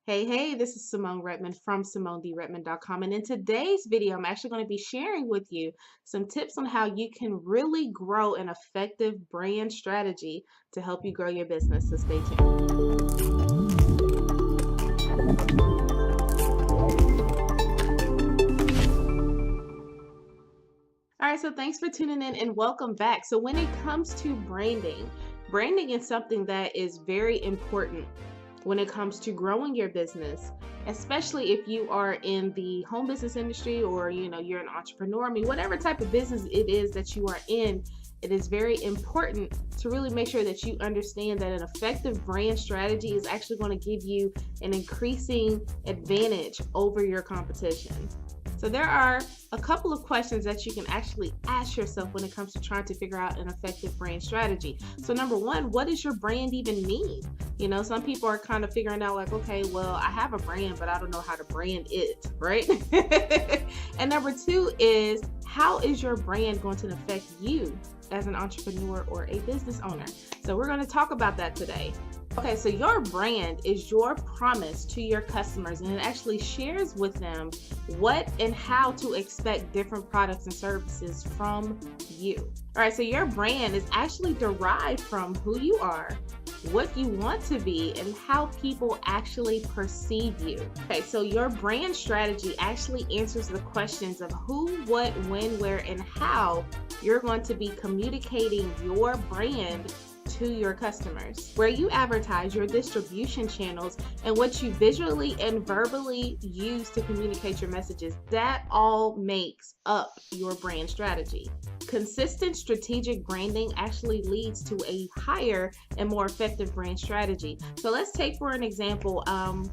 Hey, this is Symone Redmond from SymoneDRedmond.com. And in today's video, I'm actually going to be sharing with you some tips on how you can really grow an effective brand strategy to help you grow your business. So stay tuned. All right, so thanks for tuning in and welcome back. So when it comes to branding is something that is very important when it comes to growing your business, especially if you are in the home business industry or you're an entrepreneur. I mean, whatever type of business it is that you are in, it is very important to really make sure that you understand that an effective brand strategy is actually going to give you an increasing advantage over your competition. So there are a couple of questions that you can actually ask yourself when it comes to trying to figure out an effective brand strategy. So number one, what does your brand even mean? Some people are kind of figuring out like, okay, well, I have a brand, but I don't know how to brand it, right? And number two is, how is your brand going to affect you as an entrepreneur or a business owner? So we're going to talk about that today. Okay, so your brand is your promise to your customers, and it actually shares with them what and how to expect different products and services from you. All right, so your brand is actually derived from who you are, what you want to be, and how people actually perceive you. Okay, so your brand strategy actually answers the questions of who, what, when, where, and how you're going to be communicating your brand to your customers. Where you advertise, your distribution channels, and what you visually and verbally use to communicate your messages, that all makes up your brand strategy. Consistent strategic branding actually leads to a higher and more effective brand strategy. So let's take for an example,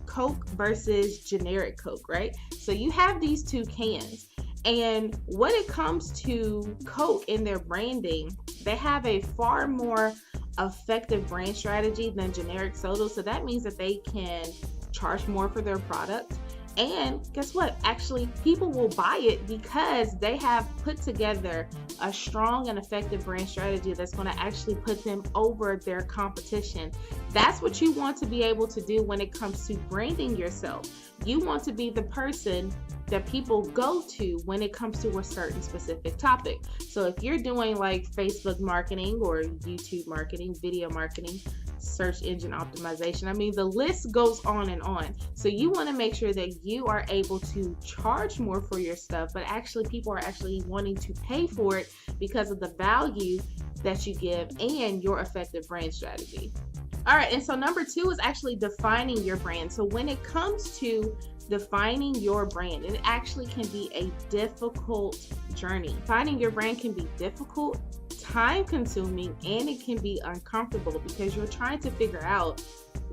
Coke versus generic Coke, right? So you have these two cans. And when it comes to Coke in their branding, they have a far more effective brand strategy than generic soda. So that means that they can charge more for their product. And guess what? Actually, people will buy it because they have put together a strong and effective brand strategy that's going to actually put them over their competition. That's what you want to be able to do when it comes to branding yourself. You want to be the person that people go to when it comes to a certain specific topic. So if you're doing like Facebook marketing or YouTube marketing, video marketing, search engine optimization, I mean, the list goes on and on. So you want to make sure that you are able to charge more for your stuff, but actually people are actually wanting to pay for it because of the value that you give and your effective brand strategy. All right, and so number two is actually defining your brand. So when it comes to defining your brand, it actually can be a difficult journey. Defining your brand can be difficult, time consuming, and it can be uncomfortable because you're trying to figure out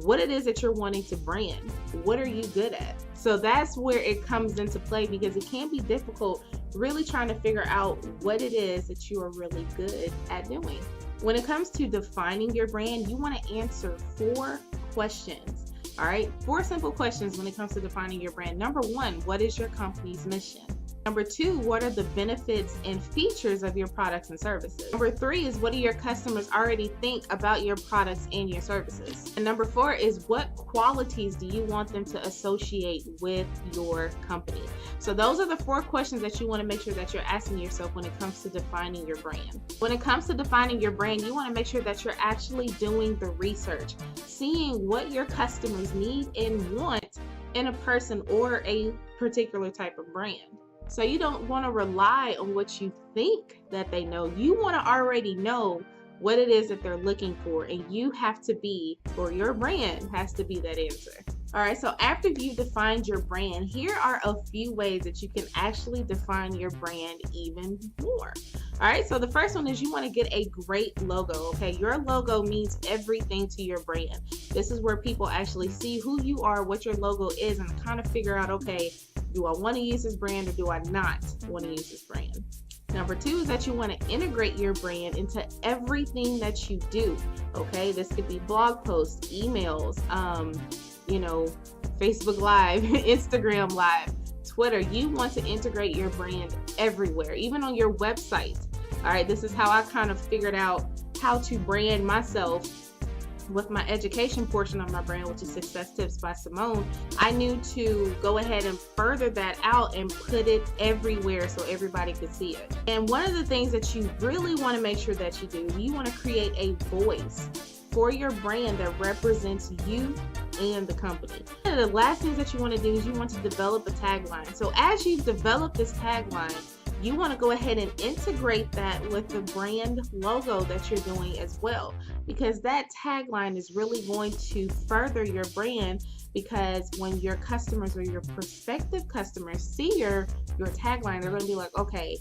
what it is that you're wanting to brand. What are you good at? So that's where it comes into play, because it can be difficult really trying to figure out what it is that you are really good at doing. When it comes to defining your brand, you want to answer 4 questions. All right, 4 simple questions when it comes to defining your brand. Number 1, what is your company's mission? Number 2, what are the benefits and features of your products and services? Number 3 is, what do your customers already think about your products and your services? And number 4 is, what qualities do you want them to associate with your company? So those are the 4 questions that you want to make sure that you're asking yourself when it comes to defining your brand. When it comes to defining your brand, you want to make sure that you're actually doing the research, seeing what your customers need and want in a person or a particular type of brand. So you don't want to rely on what you think that they know. You want to already know what it is that they're looking for, and you have to be, or your brand has to be, that answer. All right, so after you've defined your brand, here are a few ways that you can actually define your brand even more. All right, so the first one is, you want to get a great logo. Okay, your logo means everything to your brand. This is where people actually see who you are, what your logo is, and kind of figure out, okay, do I want to use this brand or do I not want to use this brand? Number 2 is that you want to integrate your brand into everything that you do. Okay, this could be blog posts, emails, Facebook Live, Instagram Live, Twitter. You want to integrate your brand everywhere, even on your website. All right, this is how I kind of figured out how to brand myself with my education portion of my brand, which is Success Tips by Symone, I knew to go ahead and further that out and put it everywhere so everybody could see it. And one of the things that you really want to make sure that you do, you want to create a voice for your brand that represents you and the company. One of the last things that you want to do is you want to develop a tagline. So as you develop this tagline, you want to go ahead and integrate that with the brand logo that you're doing as well, because that tagline is really going to further your brand. Because when your customers or your prospective customers see your tagline, they're going to be like, okay,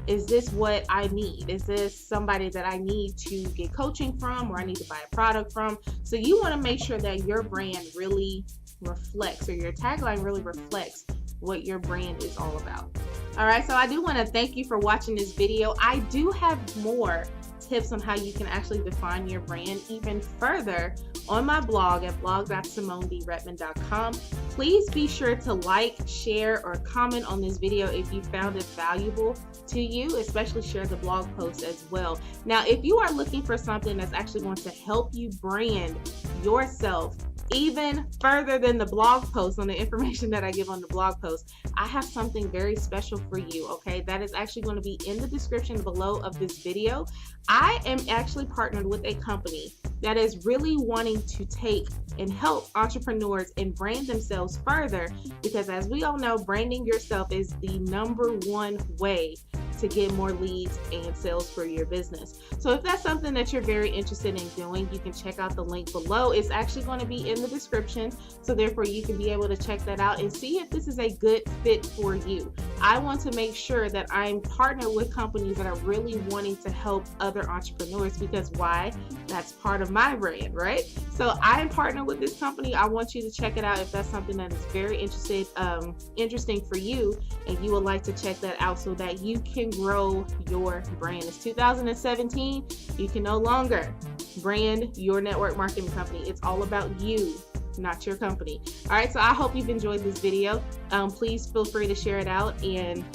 is this what I need? Is this somebody that I need to get coaching from, or I need to buy a product from? So you want to make sure that your brand really reflects, or your tagline really reflects what your brand is all about. All right, so I do want to thank you for watching this video. I do have more tips on how you can actually define your brand even further on my blog at blog.symonedredmond.com. Please be sure to like, share, or comment on this video if you found it valuable to you, especially share the blog post as well. Now, if you are looking for something that's actually going to help you brand yourself even further than the blog post, on the information that I give on the blog post, I have something very special for you, okay? That is actually going to be in the description below of this video. I am actually partnered with a company that is really wanting to take and help entrepreneurs and brand themselves further, because as we all know, branding yourself is the #1 way to get more leads and sales for your business. So if that's something that you're very interested in doing, you can check out the link below. It's actually going to be in the description, so therefore you can be able to check that out and see if this is a good fit for you. I want to make sure that I'm partnered with companies that are really wanting to help other entrepreneurs, because why? That's part of my brand, right? So I'm partnered with this company. I want you to check it out if that's something that is very interesting for you, and you would like to check that out so that you can grow your brand. It's 2017. You can no longer brand your network marketing company. It's all about you, not your company. All right, so I hope you've enjoyed this video. Please feel free to share it out and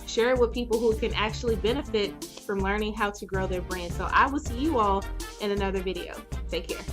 share it with people who can actually benefit from learning how to grow their brand. So I will see you all in another video. Take care.